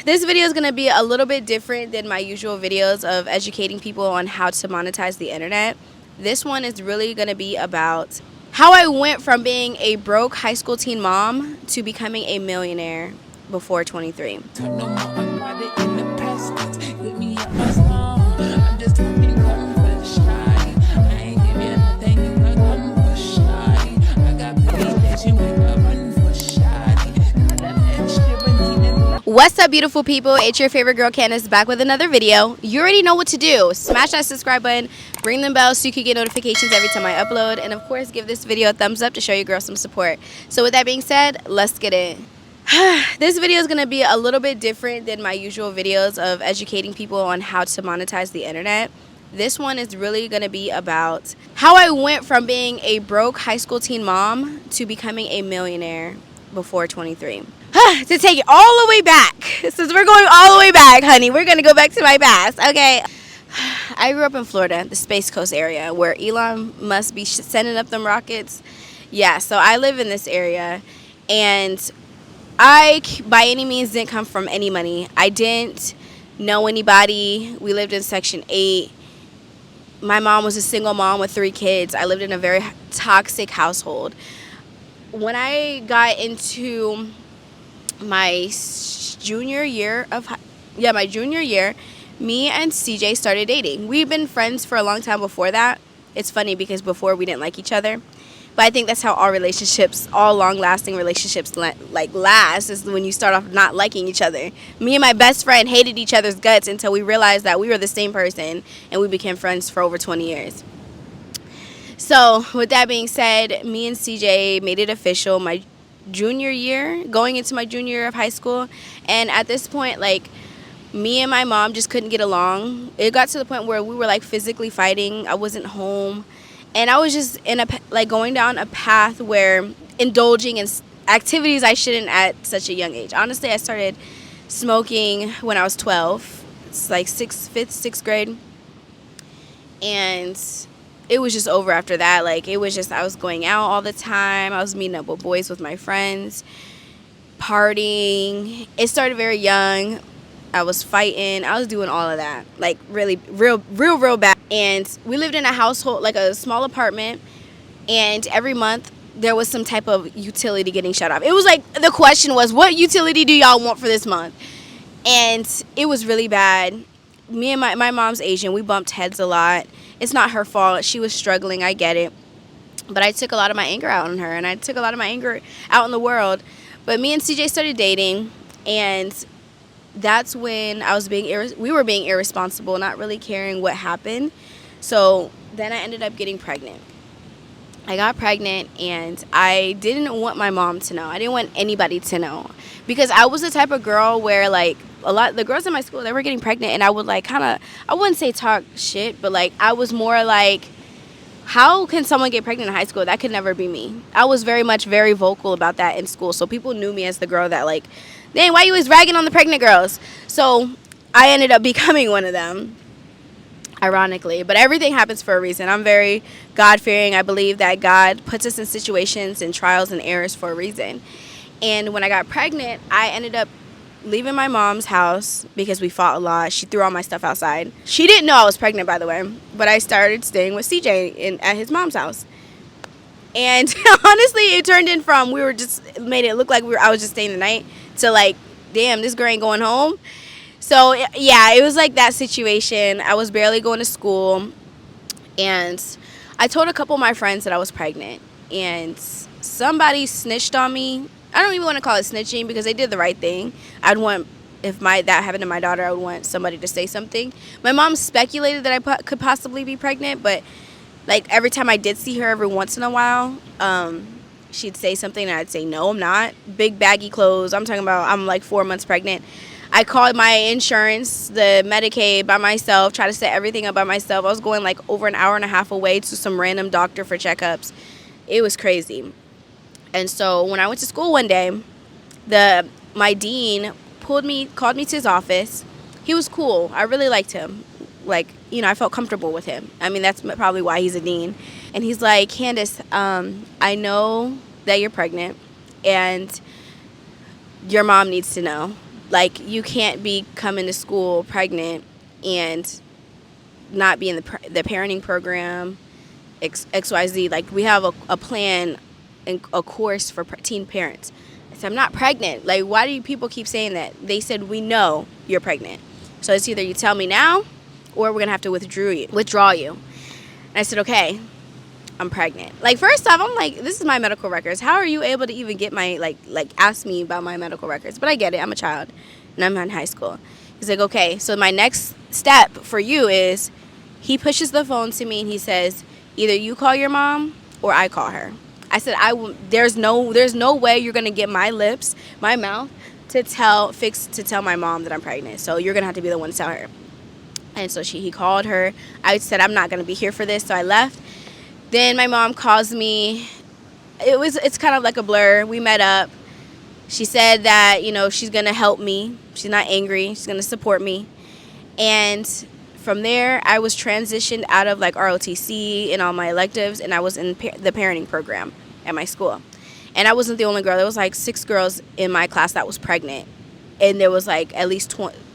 This video is going to be a little bit different than my usual videos of educating people on how to monetize the internet. This one is really going to be about how I went from being a broke high school teen mom to becoming a millionaire before 23. What's up, beautiful people? It's your favorite girl Candace back with another video. You already know what to do. Smash that subscribe button, ring the bell so you can get notifications every time I upload, and of course give this video a thumbs up to show your girl some support. So with that being said, let's get it. This video is going to be a little bit different than my usual videos of educating people on how to monetize the internet. This one is really going to be about how I went from being a broke high school teen mom to becoming a millionaire before 23. To take it all the way back, since we're going all the way back, honey, we're going to go back to my past, okay? I grew up in Florida, the Space Coast area, where Elon must be sending up them rockets. Yeah, so I live in this area, and I, by any means, didn't come from any money. I didn't know anybody. We lived in Section 8. My mom was a single mom with 3 kids. I lived in a very toxic household. When I got into my junior year, me and CJ started dating. We've been friends for a long time before that. It's funny because before we didn't like each other. But I think that's how all relationships, all long-lasting relationships last, is when you start off not liking each other. Me and my best friend hated each other's guts until we realized that we were the same person, and we became friends for over 20 years. So with that being said, me and CJ made it official my junior year, going into my junior year of high school. And at this point, like, me and my mom just couldn't get along. It got to the point where we were like physically fighting. I wasn't home, and I was just in going down a path where indulging in activities I shouldn't at such a young age. Honestly, I started smoking when I was 12. It's like 6th grade, and it was just over after that. Like, it was just, I was going out all the time. I was meeting up with boys with my friends, partying. It started very young. I was fighting. I was doing all of that. Like, really, real bad. And we lived in a household, like a small apartment. And every month, there was some type of utility getting shut off. It was like, the question was, what utility do y'all want for this month? And it was really bad. Me and my mom's Asian. We bumped heads a lot. It's not her fault. She was struggling. I get it. But I took a lot of my anger out on her, and I took a lot of my anger out in the world. But me and CJ started dating, and that's when we were being irresponsible, not really caring what happened. So then I ended up getting pregnant. I got pregnant, and I didn't want my mom to know. I didn't want anybody to know, because I was the type of girl where, like, a lot of the girls in my school, they were getting pregnant, and I would, like, I wouldn't say talk shit, but, like, I was more like, how can someone get pregnant in high school? That could never be me. I was very vocal about that in school, so people knew me as the girl that, like, dang, why you always ragging on the pregnant girls? So I ended up becoming one of them, ironically. But everything happens for a reason. I'm very God-fearing. I believe that God puts us in situations and trials and errors for a reason. And when I got pregnant, I ended up leaving my mom's house because we fought a lot. She threw all my stuff outside. She didn't know I was pregnant, by the way. But I started staying with CJ at his mom's house. And honestly, it turned in from made it look like I was just staying the night to, like, damn, this girl ain't going home. So, yeah, it was like that situation. I was barely going to school. And I told a couple of my friends that I was pregnant. And somebody snitched on me. I don't even want to call it snitching, because they did the right thing. If that happened to my daughter, I would want somebody to say something. My mom speculated that I could possibly be pregnant, but, like, every time I did see her every once in a while, she'd say something and I'd say, no, I'm not. Big baggy clothes. I'm talking about, I'm like 4 months pregnant. I called my insurance, the Medicaid, by myself, tried to set everything up by myself. I was going like over an hour and a half away to some random doctor for checkups. It was crazy. And so when I went to school one day, my dean called me to his office. He was cool. I really liked him. Like, I felt comfortable with him. I mean, that's probably why he's a dean. And he's like, Candace, I know that you're pregnant, and your mom needs to know. Like, you can't be coming to school pregnant and not be in the parenting program, XYZ. Like, we have a plan and a course for teen parents. I said, I'm not pregnant. Like, why do people keep saying that? They said, we know you're pregnant. So it's either you tell me now or we're going to have to withdraw you. And I said, okay, I'm pregnant. Like, first off, I'm like, this is my medical records. How are you able to even get my, like ask me about my medical records? But I get it. I'm a child and I'm in high school. He's like, okay, so my next step for you is, he pushes the phone to me and he says, either you call your mom or I call her. I said, there's no way you're going to get my mouth to tell my mom that I'm pregnant. So you're going to have to be the one to tell her. And so he called her. I said, I'm not going to be here for this. So I left. Then my mom calls me. It's kind of like a blur. We met up. She said that, she's going to help me. She's not angry. She's going to support me. And from there, I was transitioned out of like ROTC and all my electives, and I was in the parenting program at my school. And I wasn't the only girl. There was like 6 girls in my class that was pregnant. And there was like at least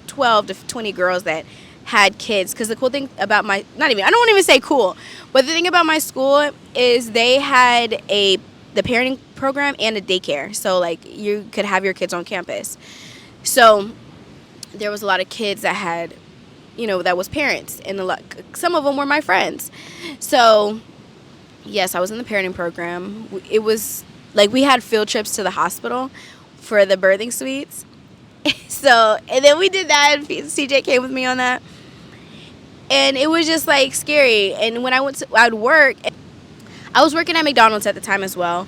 12 to 20 girls that had kids. Because the cool thing about I don't want to even say cool, but the thing about my school is they had the parenting program and a daycare. So like you could have your kids on campus. So there was a lot of kids that had, that was parents, and some of them were my friends. So yes, I was in the parenting program. It was like we had field trips to the hospital for the birthing suites. So, and then we did that, and CJ came with me on that. And it was just like scary. And when I'd work, I was working at McDonald's at the time as well.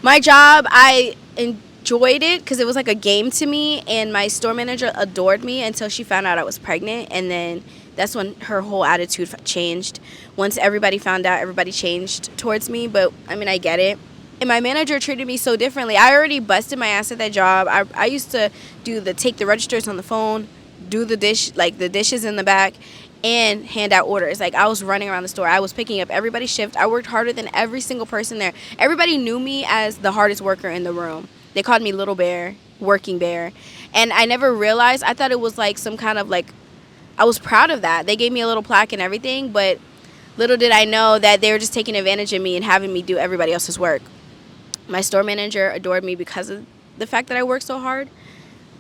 My job, I enjoyed it because it was like a game to me, and my store manager adored me until she found out I was pregnant, and then that's when her whole attitude changed. Once everybody found out, everybody changed towards me. But I mean, I get it. And my manager treated me so differently. I already busted my ass at that job. I used to take the registers on the phone, do the dishes in the back, and hand out orders. Like, I was running around the store. I was picking up everybody's shift. I worked harder than every single person there. Everybody knew me as the hardest worker in the room. They called me Little Bear, Working Bear. And I never realized. I thought it was like some kind of like, I was proud of that. They gave me a little plaque and everything, but little did I know that they were just taking advantage of me and having me do everybody else's work. My store manager adored me because of the fact that I worked so hard.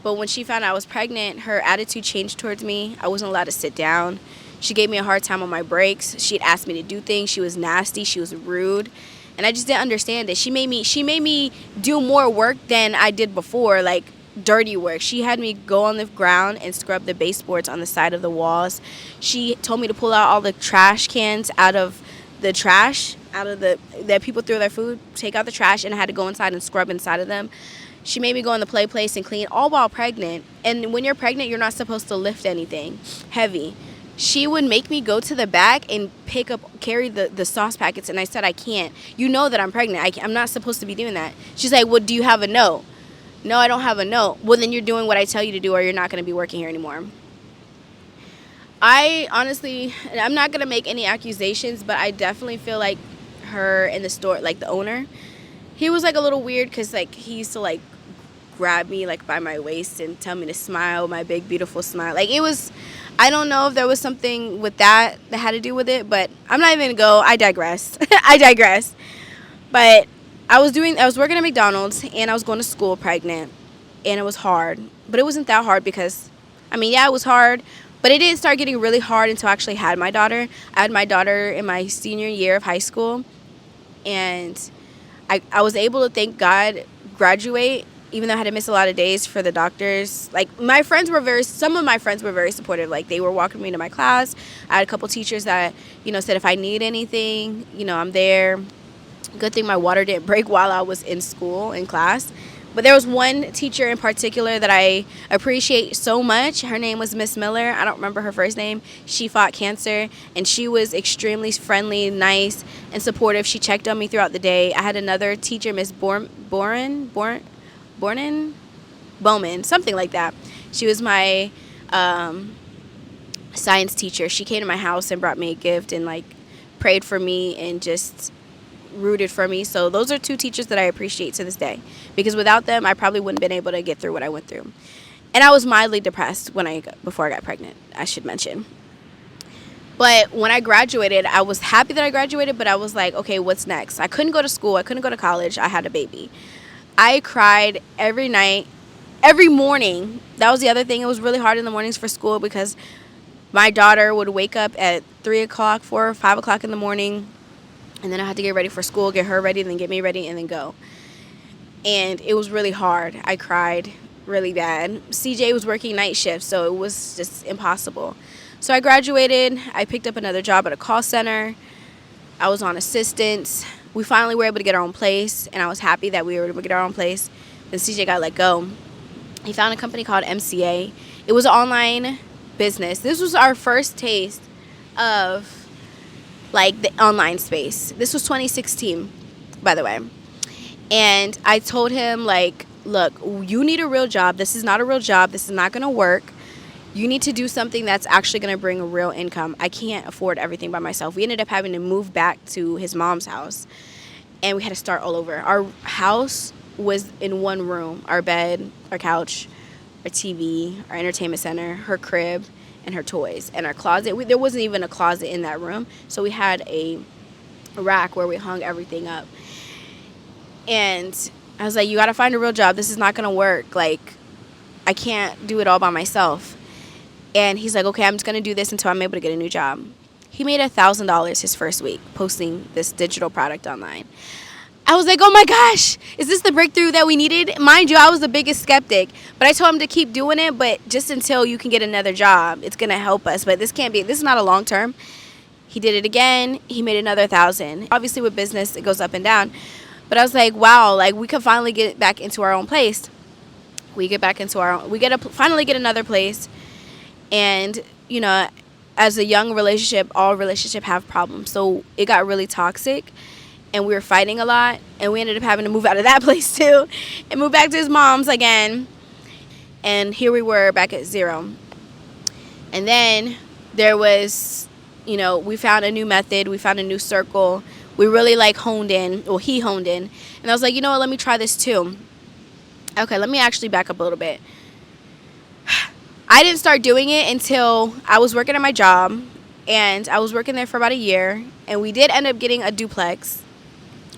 But when she found out I was pregnant, her attitude changed towards me. I wasn't allowed to sit down. She gave me a hard time on my breaks. She'd ask me to do things. She was nasty. She was rude. And I just didn't understand it. She made me do more work than I did before, like dirty work. She had me go on the ground and scrub the baseboards on the side of the walls. She told me to pull out all the trash cans out of the trash, that people threw their food, take out the trash, and I had to go inside and scrub inside of them. She made me go in the play place and clean, all while pregnant. And when you're pregnant, you're not supposed to lift anything heavy. She would make me go to the back and carry the sauce packets, and I said, I can't. You know that I'm pregnant. I'm not supposed to be doing that. She's like, well, do you have a note? No, I don't have a note. Well, then you're doing what I tell you to do, or you're not going to be working here anymore. I honestly, I'm not going to make any accusations, but I definitely feel like her in the store, like the owner, he was like a little weird because like he used to like grab me like by my waist and tell me to smile, my big beautiful smile. Like, it was, I don't know if there was something with that had to do with it, but I'm not even going to go. I digress. I digress. But I was working at McDonald's, and I was going to school pregnant, and it was hard. But it wasn't that hard because, I mean, yeah, it was hard. But it didn't start getting really hard until I actually had my daughter. I had my daughter in my senior year of high school. And I was able to, thank God, graduate, even though I had to miss a lot of days for the doctors. Like, some of my friends were very supportive. Like, they were walking me to my class. I had a couple teachers that, said if I need anything, I'm there. Good thing my water didn't break while I was in school, in class. But there was one teacher in particular that I appreciate so much. Her name was Miss Miller. I don't remember her first name. She fought cancer, and she was extremely friendly, nice, and supportive. She checked on me throughout the day. I had another teacher, Miss Bowman, something like that. She was my science teacher. She came to my house and brought me a gift and, like, prayed for me and just rooted for me. So those are 2 teachers that I appreciate to this day, because without them I probably wouldn't have been able to get through what I went through. And I was mildly depressed before I got pregnant, I should mention. But when I graduated, I was happy that I graduated, but I was like, okay, what's next? I couldn't go to school. I couldn't go to college. I had a baby. I cried every night, every morning. That was the other thing. It was really hard in the mornings for school because my daughter would wake up at 3 o'clock, 4 or 5 o'clock in the morning, and then I had to get ready for school, get her ready, then get me ready, and then go. And it was really hard. I cried really bad. CJ was working night shifts, so it was just impossible. So I graduated. I picked up another job at a call center. I was on assistance. We finally were able to get our own place, and I was happy that we were able to get our own place. Then CJ got let go. He found a company called MCA. It was an online business. This was our first taste of like the online space. This was 2016, by the way. And I told him, like, look, you need a real job. This is not a real job. This is not going to work. You need to do something that's actually going to bring a real income. I can't afford everything by myself. We ended up having to move back to his mom's house, and we had to start all over. Our house was in one room: our bed, our couch, our TV, our entertainment center, her crib, and her toys, and our closet. There wasn't even a closet in that room, so we had a rack where we hung everything up. And I was like, you got to find a real job. This is not going to work. Like, I can't do it all by myself. And he's like, okay, I'm just going to do this until I'm able to get a new job. He made $1,000 his first week posting this digital product online. I was like, oh my gosh, is this the breakthrough that we needed? Mind you, I was the biggest skeptic, but I told him to keep doing it, but just until you can get another job, it's going to help us. But this is not a long term. He did it again. He made another 1,000. Obviously with business, it goes up and down. But I was like, wow, like we could finally get back into our own place. We finally get another place. And, you know, as a young relationship, all relationships have problems. So it got really toxic, and we were fighting a lot, and we ended up having to move out of that place too and move back to his mom's again. And here we were back at zero. And then there was, you know, we found a new method. We found a new circle. We really he honed in. And I was like, you know what, let me try this too. Okay, let me actually back up a little bit. I didn't start doing it until I was working at my job, and I was working there for about a year, and we did end up getting a duplex.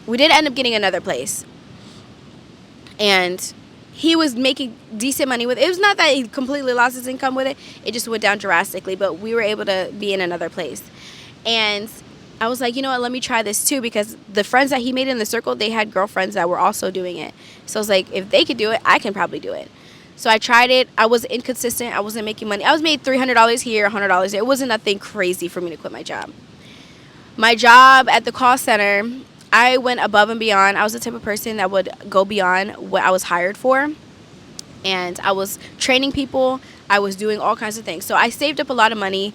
We did end up getting another place, and he was making decent money with it. It was not that he completely lost his income with it. It just went down drastically, but we were able to be in another place. And I was like, you know what, let me try this too, because the friends that he made in the circle, they had girlfriends that were also doing it. So I was like, if they could do it, I can probably do it. So I tried it. I was inconsistent. I wasn't making money. I was made $300 here, $100 there. It wasn't nothing crazy for me to quit my job. My job at the call center, I went above and beyond. I was the type of person that would go beyond what I was hired for. And I was training people. I was doing all kinds of things. So I saved up a lot of money,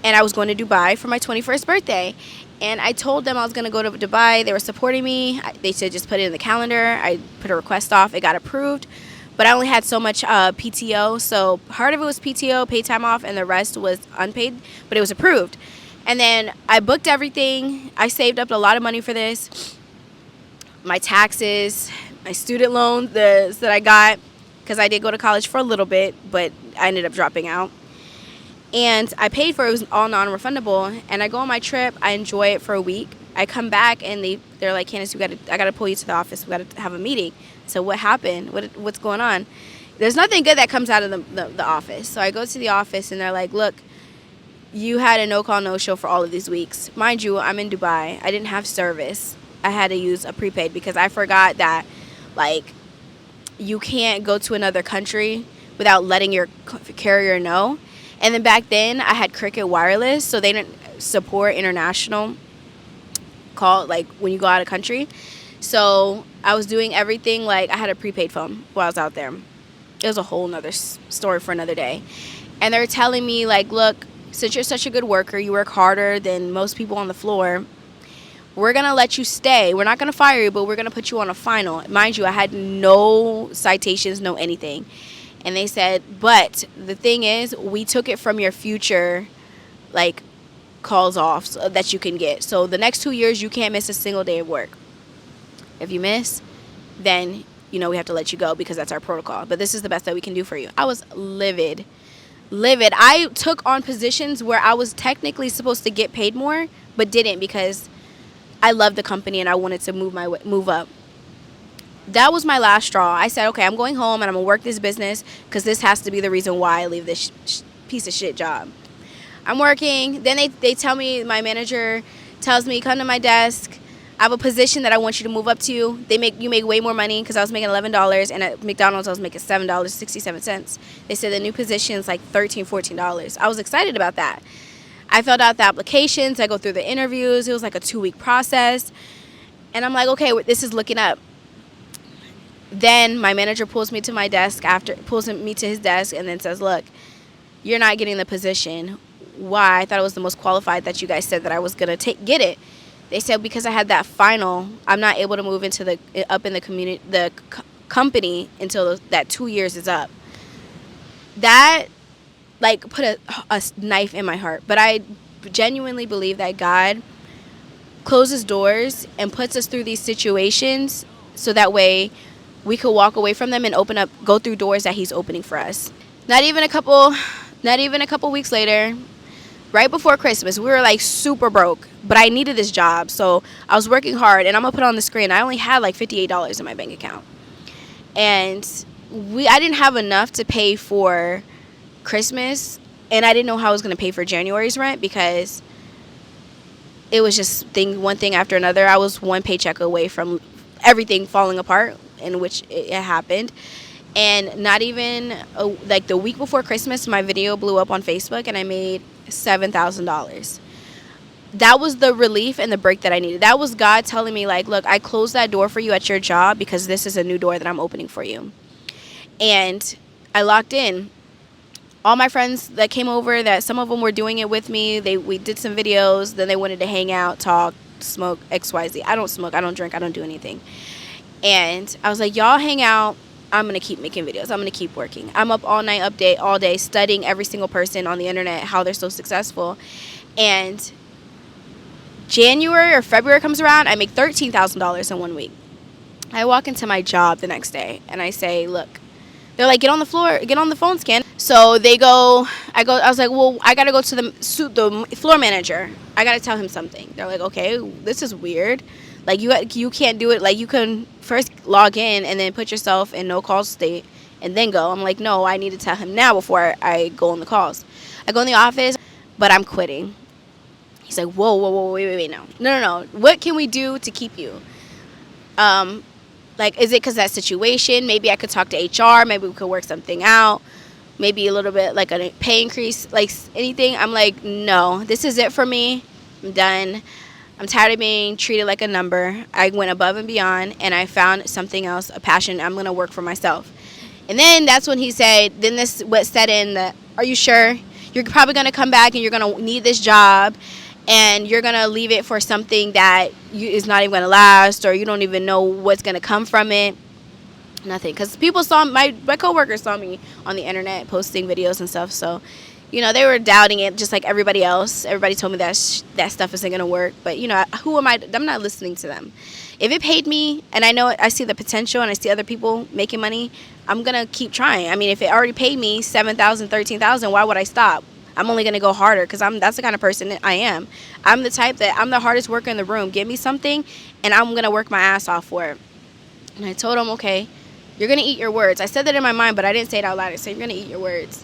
and I was going to Dubai for my 21st birthday. And I told them I was going to go to Dubai. They were supporting me. They said just put it in the calendar. I put a request off. It got approved. But I only had so much PTO, so part of it was PTO, paid time off, and the rest was unpaid, but it was approved. And then I booked everything. I saved up a lot of money for this. My taxes, my student loan that I got, because I did go to college for a little bit, but I ended up dropping out. And I paid for it. It was all non-refundable. And I go on my trip. I enjoy it for a week. I come back, and they're like, Candace, I got to pull you to the office. We got to have a meeting. So what happened? What's going on? There's nothing good that comes out of the office. So I go to the office, and they're like, look, you had a no-call, no-show for all of these weeks. Mind you, I'm in Dubai. I didn't have service. I had to use a prepaid because I forgot that, like, you can't go to another country without letting your carrier know. And then back then, I had Cricket Wireless, so they didn't support international call, like, when you go out of country. So I was doing everything, like, I had a prepaid phone while I was out there. It was a whole nother story for another day. And they're telling me, like, look, since you're such a good worker, you work harder than most people on the floor, we're going to let you stay. We're not going to fire you, but we're going to put you on a final. Mind you, I had no citations, no anything. And they said, but the thing is, we took it from your future, like, calls off that you can get. So the next 2 years, you can't miss a single day of work. If you miss, then we have to let you go because that's our protocol. But this is the best that we can do for you. I was livid. Livid. I took on positions where I was technically supposed to get paid more, but didn't because I loved the company and I wanted to move up. That was my last straw. I said, okay, I'm going home and I'm going to work this business because this has to be the reason why I leave this piece of shit job. I'm working. Then they tell me, my manager tells me, come to my desk. I have a position that I want you to move up to. You make way more money because I was making $11 and at McDonald's I was making $7.67. They said the new position is like $13, $14. I was excited about that. I filled out the applications. I go through the interviews. It was like a 2-week process. And I'm like, okay, this is looking up. Then my manager pulls me to my desk pulls me to his desk and then says, look, you're not getting the position. Why? I thought it was the most qualified that you guys said that I was going to get it. They said because I had that final, I'm not able to move into up in the community, company until that 2 years is up. That like put a knife in my heart. But I genuinely believe that God closes doors and puts us through these situations so that way we could walk away from them and go through doors that he's opening for us. Not even a couple weeks later, right before Christmas, we were like super broke, but I needed this job. So I was working hard, and I'm going to put on the screen. I only had like $58 in my bank account. And I didn't have enough to pay for Christmas, and I didn't know how I was going to pay for January's rent because it was just one thing after another. I was one paycheck away from everything falling apart, in which it happened. And not even like the week before Christmas, my video blew up on Facebook and I made $7,000. That was the relief and the break that I needed. That was God telling me, like, look, I closed that door for you at your job because this is a new door that I'm opening for you. And I locked in. All my friends that came over, that some of them were doing it with me, we did some videos, then they wanted to hang out, talk, smoke, XYZ. I don't smoke, I don't drink, I don't do anything. And I was like, y'all hang out. I'm going to keep making videos. I'm going to keep working. I'm up all night, all day, studying every single person on the internet, how they're so successful. And January or February comes around, I make $13,000 in 1 week. I walk into my job the next day and I say, look, they're like, get on the phone, Scan. So I was like, well, I got to go to the floor manager. I got to tell him something. They're like, okay, this is weird. Like, you can't do it. Like, you can first log in and then put yourself in no-call state and then go. I'm like, no, I need to tell him now before I go on the calls. I go in the office, but I'm quitting. He's like, whoa, wait, no. What can we do to keep you? Like, is it because of that situation? Maybe I could talk to HR. Maybe we could work something out. Maybe a little bit, like a pay increase, like anything. I'm like, no, this is it for me. I'm done. I'm tired of being treated like a number. I went above and beyond, and I found something else, a passion. I'm going to work for myself. And then that's when he said, then this what set in the, are you sure? You're probably going to come back, and you're going to need this job, and you're going to leave it for something that is not even going to last, or you don't even know what's going to come from it. Nothing. Because people saw, my coworkers saw me on the internet posting videos and stuff, so they were doubting it just like everybody else. Everybody told me that stuff isn't going to work. But, who am I? I'm not listening to them. If it paid me and I see the potential and I see other people making money, I'm going to keep trying. I mean, if it already paid me $7,000, $13,000, why would I stop? I'm only going to go harder because that's the kind of person that I am. I'm the type that I'm the hardest worker in the room. Give me something and I'm going to work my ass off for it. And I told him, okay, you're going to eat your words. I said that in my mind, but I didn't say it out loud. I said, you're going to eat your words.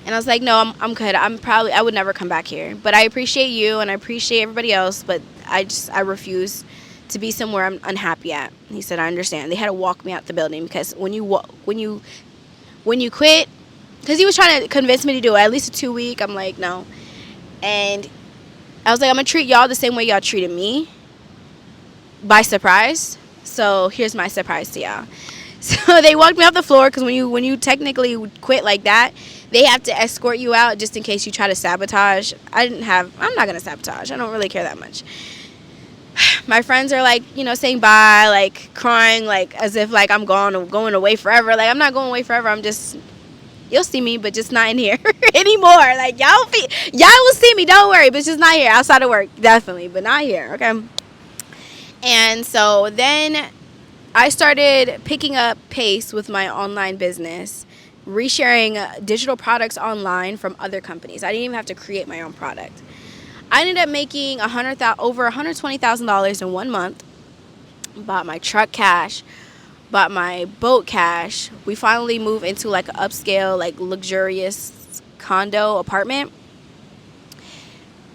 And I was like, no, I'm good. I would never come back here. But I appreciate you and I appreciate everybody else, but I refuse to be somewhere I'm unhappy at. He said, I understand. They had to walk me out the building because when you quit, because he was trying to convince me to do it, at least a 2-week. I'm like, no. And I was like, I'm going to treat y'all the same way y'all treated me, by surprise. So here's my surprise to y'all. So they walked me off the floor because when you technically quit like that, they have to escort you out just in case you try to sabotage. I'm not going to sabotage. I don't really care that much. My friends are like, saying bye, like crying, like as if like I'm going away forever. Like I'm not going away forever. I'm just, you'll see me, but just not in here anymore. Like y'all will see me. Don't worry, but just not here. Outside of work, definitely, but not here. Okay. And so then I started picking up pace with my online business, resharing digital products online from other companies. I didn't even have to create my own product. I ended up making over $120,000 in 1 month. Bought my truck cash, bought my boat cash. We finally moved into like an upscale, like luxurious condo apartment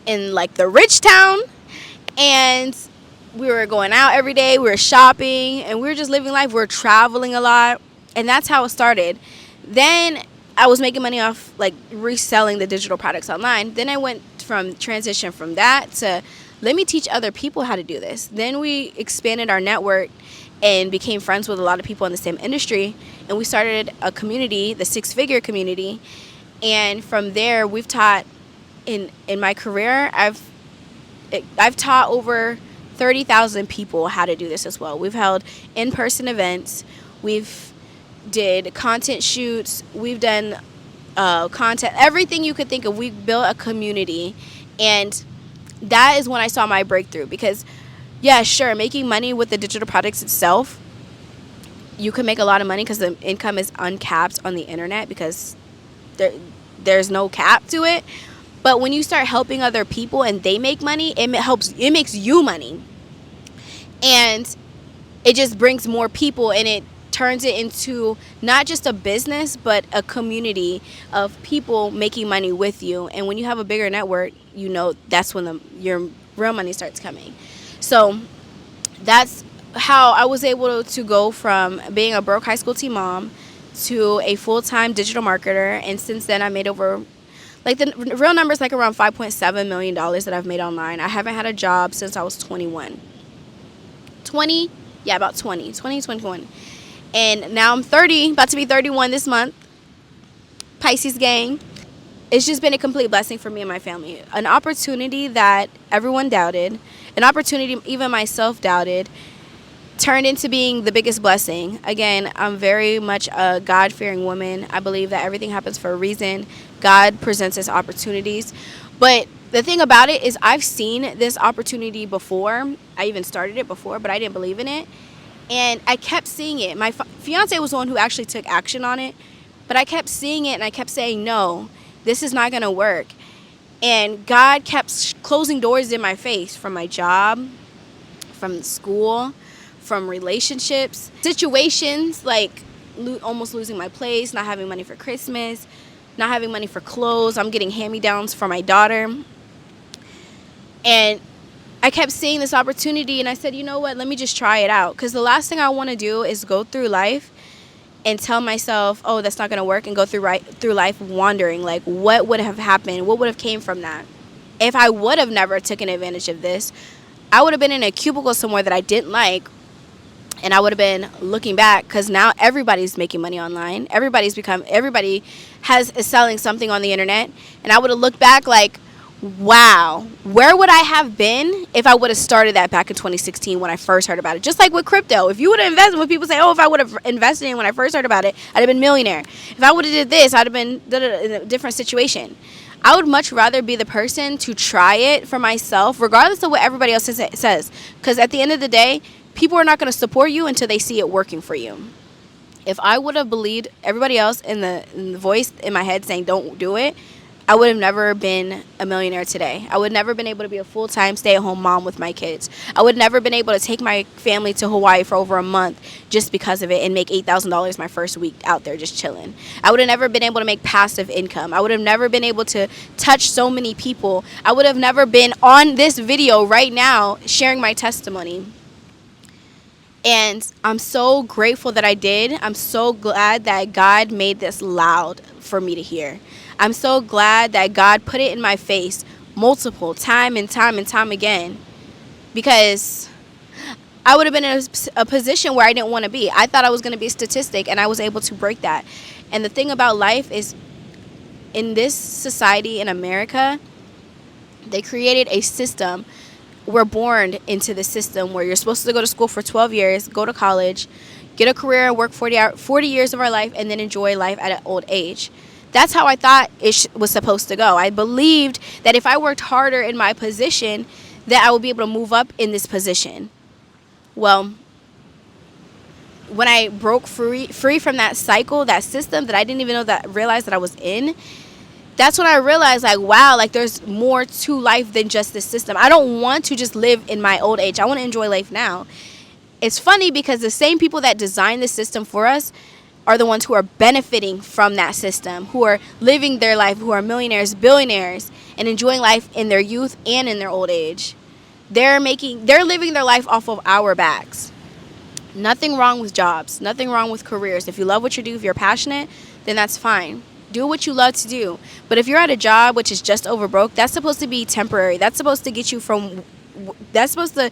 in like the rich town. And we were going out every day, we were shopping, and we were just living life. We were traveling a lot, and that's how it started. Then I was making money off like reselling the digital products online. Then I went from transition from that to let me teach other people how to do this. Then we expanded our network and became friends with a lot of people in the same industry, and we started a community, the Six Figure community. And from there, we've taught in my career, I've taught over 30,000 people how to do this as well. We've held in-person events. We've did content shoots. We've done content, everything you could think of. We've built a community, and that is when I saw my breakthrough. Because, yeah, sure, making money with the digital products itself, you can make a lot of money because the income is uncapped on the internet because there's no cap to it. But when you start helping other people and they make money, it makes you money. And it just brings more people, and it turns it into not just a business, but a community of people making money with you. And when you have a bigger network, you know that's when your real money starts coming. So that's how I was able to go from being a broke high school teen mom to a full-time digital marketer. And since then, I made over, like, the real numbers, like around $5.7 million that I've made online. I haven't had a job since I was 21. 20? Yeah, about 21. And now I'm 30, about to be 31 this month. Pisces gang. It's just been a complete blessing for me and my family. An opportunity that everyone doubted, an opportunity even myself doubted, turned into being the biggest blessing. Again, I'm very much a God-fearing woman. I believe that everything happens for a reason. God presents us opportunities. But the thing about it is I've seen this opportunity before. I even started it before, but I didn't believe in it. And I kept seeing it. My fiance was the one who actually took action on it. But I kept seeing it, and I kept saying, no, this is not going to work. And God kept closing doors in my face, from my job, from school, from relationships, situations like almost losing my place, not having money for Christmas, not having money for clothes. I'm getting hand-me-downs for my daughter. And I kept seeing this opportunity, and I said, you know what, let me just try it out. Because the last thing I want to do is go through life and tell myself, oh, that's not going to work, and go through life wondering, like, what would have happened? What would have came from that? If I would have never taken advantage of this, I would have been in a cubicle somewhere that I didn't like, and I would have been looking back, because now everybody's making money online. Everybody is selling something on the internet, and I would have looked back like, wow, where would I have been if I would have started that back in 2016 when I first heard about it? Just like with crypto. If you would have invested, when people say, oh, if I would have invested in when I first heard about it, I'd have been millionaire. If I would have did this, I'd have been in a different situation. I would much rather be the person to try it for myself, regardless of what everybody else says. Because at the end of the day, people are not going to support you until they see it working for you. If I would have believed everybody else in the voice in my head saying don't do it, I would have never been a millionaire today. I would have never been able to be a full-time stay-at-home mom with my kids. I would have never been able to take my family to Hawaii for over a month just because of it and make $8,000 my first week out there just chilling. I would have never been able to make passive income. I would have never been able to touch so many people. I would have never been on this video right now sharing my testimony. And I'm so grateful that I did. I'm so glad that God made this loud for me to hear. I'm so glad that God put it in my face multiple time and time again, because I would have been in a position where I didn't want to be. I thought I was going to be a statistic, and I was able to break that. And the thing about life is, in this society in America, they created a system. We're born into the system where you're supposed to go to school for 12 years, go to college, get a career, and work 40 years of our life, and then enjoy life at an old age. That's how I thought it was supposed to go. I believed that if I worked harder in my position, that I would be able to move up in this position. Well, when I broke free from that cycle, that system that I didn't even realize that I was in, that's when I realized, like, wow, like there's more to life than just this system. I don't want to just live in my old age. I want to enjoy life now. It's funny because the same people that designed the system for us are the ones who are benefiting from that system, who are living their life, who are millionaires, billionaires, and enjoying life in their youth and in their old age. They're living their life off of our backs. Nothing wrong with jobs, nothing wrong with careers. If you love what you do, if you're passionate, then that's fine. Do what you love to do. But if you're at a job which is just over broke, that's supposed to be temporary. That's supposed to get you from that's supposed to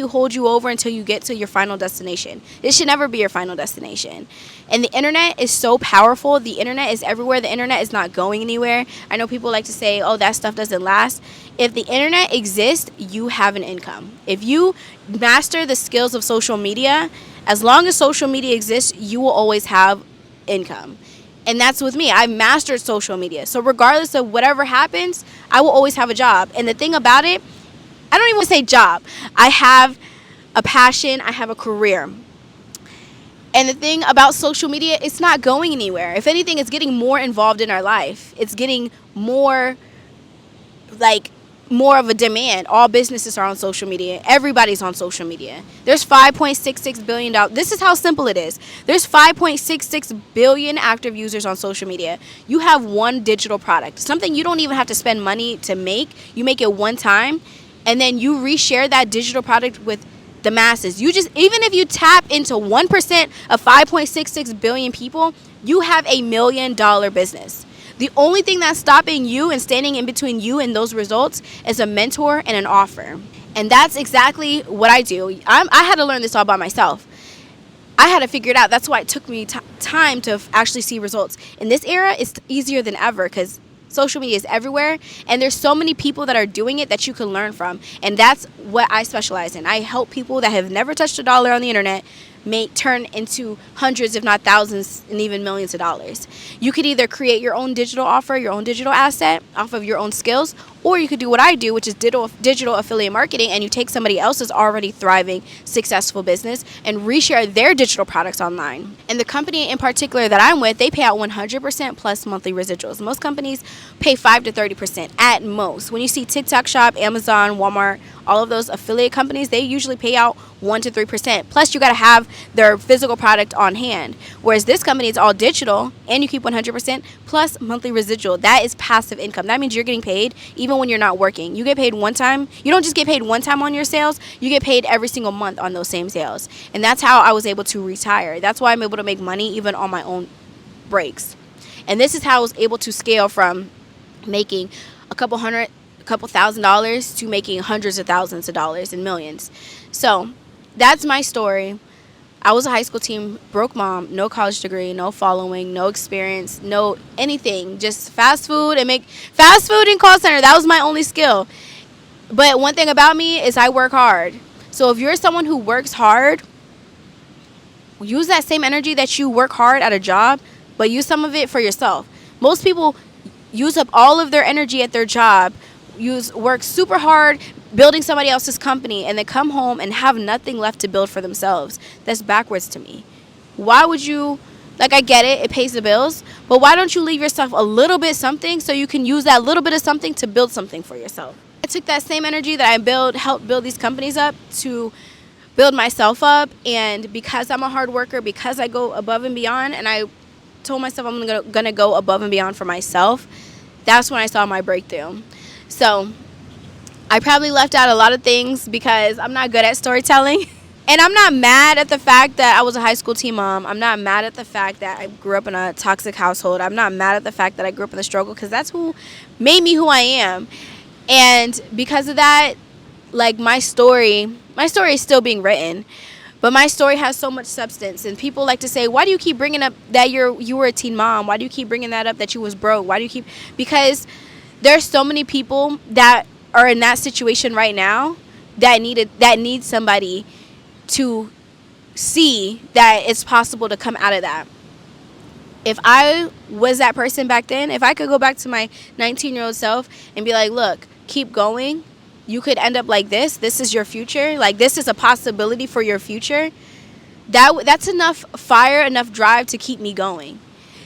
hold you over until you get to your final destination. It should never be your final destination. And the internet is so powerful. The internet is everywhere. The internet is not going anywhere. I know people like to say, oh, that stuff doesn't last. If the internet exists, you have an income. If you master the skills of social media, as long as social media exists, you will always have income. And that's with me. I've mastered social media. So regardless of whatever happens, I will always have a job. And the thing about it, I don't even want to say job. I have a passion. I have a career. And the thing about social media, it's not going anywhere. If anything, it's getting more involved in our life. It's getting more of a demand. All businesses are on social media. Everybody's on social media. There's $5.66 billion. This is how simple it is. There's 5.66 billion active users on social media. You have one digital product, something you don't even have to spend money to make. You make it one time, and then you reshare that digital product with the masses. Even if you tap into 1% of 5.66 billion people, you have $1 million business. The only thing that's stopping you and standing in between you and those results is a mentor and an offer. And that's exactly what I do. I had to learn this all by myself. I had to figure it out. That's why it took me time to actually see results. In this era, it's easier than ever because social media is everywhere, and there's so many people that are doing it that you can learn from. And that's what I specialize in. I help people that have never touched a dollar on the internet turn into hundreds, if not thousands, and even millions of dollars. You could either create your own digital offer, your own digital asset off of your own skills, or you could do what I do, which is digital affiliate marketing, and you take somebody else's already thriving, successful business and reshare their digital products online. And the company in particular that I'm with, they pay out 100% plus monthly residuals. Most companies pay 5 to 30% at most. When you see TikTok Shop, Amazon, Walmart, all of those affiliate companies, they usually pay out 1 to 3%. Plus, you got to have their physical product on hand. Whereas this company is all digital, and you keep 100% plus monthly residual. That is passive income. That means you're getting paid even when you're not working. You get paid one time. You don't just get paid one time on your sales. You get paid every single month on those same sales. And that's how I was able to retire. That's why I'm able to make money even on my own breaks. And this is how I was able to scale from making a couple $1,000s to making hundreds of thousands of dollars and millions. So that's my story. I was a high school teen, broke mom, no college degree, no following, no experience, no anything, just fast food and call center. That was my only skill. But one thing about me is I work hard. So if you're someone who works hard, use that same energy that you work hard at a job, but use some of it for yourself. Most people use up all of their energy at their job, work super hard building somebody else's company, and then come home and have nothing left to build for themselves. That's backwards to me. Why would you, I get it pays the bills, but why don't you leave yourself a little bit something so you can use that little bit of something to build something for yourself? I took that same energy that I helped build these companies up to build myself up, and because I'm a hard worker, because I go above and beyond, and I told myself I'm gonna go above and beyond for myself, that's when I saw my breakthrough. So I probably left out a lot of things because I'm not good at storytelling. And I'm not mad at the fact that I was a high school teen mom. I'm not mad at the fact that I grew up in a toxic household. I'm not mad at the fact that I grew up in the struggle, because that's who made me who I am. And because of that, my story is still being written. But my story has so much substance, and people like to say, why do you keep bringing up that you were a teen mom? Why do you keep bringing that up, that you was broke? Because there's so many people that are in that situation right now that need somebody to see that it's possible to come out of that. If I was that person back then, if I could go back to my 19-year-old self and be like, look, keep going. You could end up like this. This is your future. This is a possibility for your future. that's enough fire, enough drive to keep me going.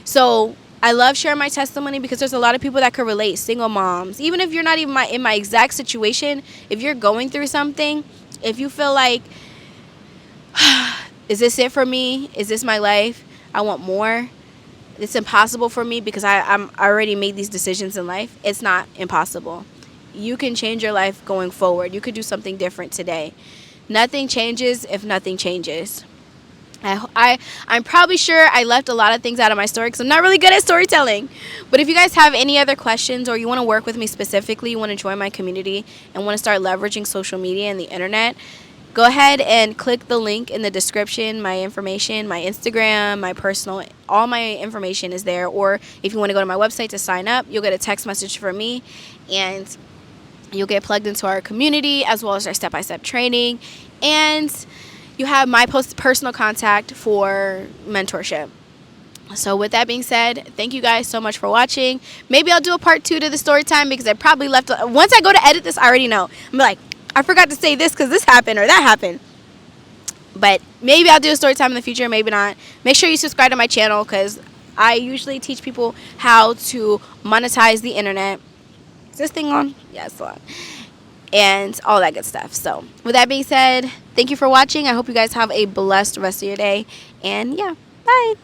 So I love sharing my testimony because there's a lot of people that could relate. Single moms, even if you're not even in my exact situation, if you're going through something, if you feel like, is this it for me? Is this my life? I want more. It's impossible for me because I already made these decisions in life. It's not impossible. You can change your life going forward. You could do something different today. Nothing changes if nothing changes. I'm probably sure I left a lot of things out of my story because I'm not really good at storytelling. But if you guys have any other questions or you want to work with me specifically, you want to join my community and want to start leveraging social media and the internet, go ahead and click the link in the description. My information, my Instagram, my personal, all my information is there. Or if you want to go to my website to sign up, you'll get a text message from me and you'll get plugged into our community as well as our step-by-step training. And you have my personal contact for mentorship. So with that being said, thank you guys so much for watching. Maybe I'll do a part 2 to the story time because I probably left. Once I go to edit this, I already know. I'm like, I forgot to say this because this happened or that happened. But maybe I'll do a story time in the future, maybe not. Make sure you subscribe to my channel because I usually teach people how to monetize the internet. Is this thing on? Yeah, it's on. And all that good stuff. So with that being said, thank you for watching. I hope you guys have a blessed rest of your day. And yeah, bye.